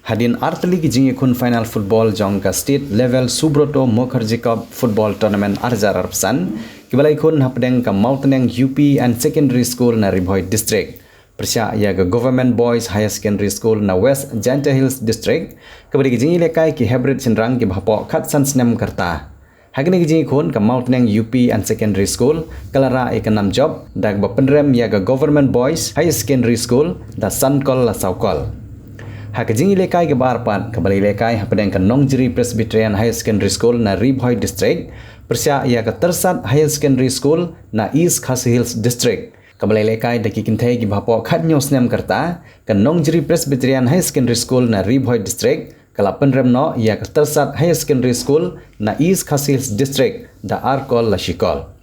Hadin arteli ki jingi kun final football jong ka state level Subroto Mukherjee Cup football tournament arjar arpsan kibalai kun hapdeng ka Mawtneg UP and secondary school na Bhoi district persya ya ga government boys higher secondary school na West Janta Hills district kabadi ki jingi lekai ki Heprit Shynrang ki bhapo khat san snem karta hagni ki jingi kun ka Mawtneg UP and secondary school kalara ekanam job dag ba penrem ya ga government boys higher secondary school da sankol la saukol Hakajing lekai ke barpan kembali lekai hapedeng ke Nongjri Presbyterian High Secondary School na Bhoi district persya ia ke Tersat High Secondary School na East Khasi Hills district kembali lekai daki Kynthei ki bhapo khatnyo snem karta ke Nongjri Presbyterian High Secondary School na Bhoi district kalapan remno ia ke Tersat High Secondary School na East Khasi Hills district da arkol la shikol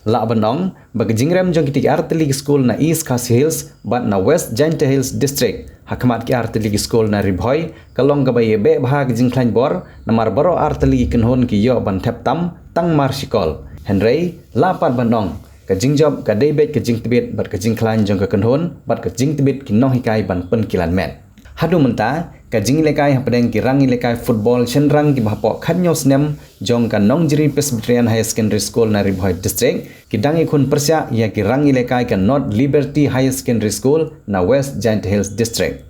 La Bandong bagi jingrem jong kitik arteli school na East Khasi Hills bat na West Janta Hills district hakmat ki arteli school na Bhoi kalong gabaye be bahag jingklan bor namar baro arteli Kynhun ki yo ban thep tam tang mar shikol Henry la pat Bandong ka jingjob ka daybet ka jingtibet bat ka jingklan jong ka Kynhun bat ka jingtibet ki noh hikai ban pen kilan men hadu menta ka jing lekai hapdeng ki rangi lekai football Shynrang ki bhapo khanyo snem jong ka Nongjri Presbyterian High Secondary School na Bhoi district ki dangi khun persya ya ki rangi lekai ka North Liberty High Secondary School na West Giant Hills district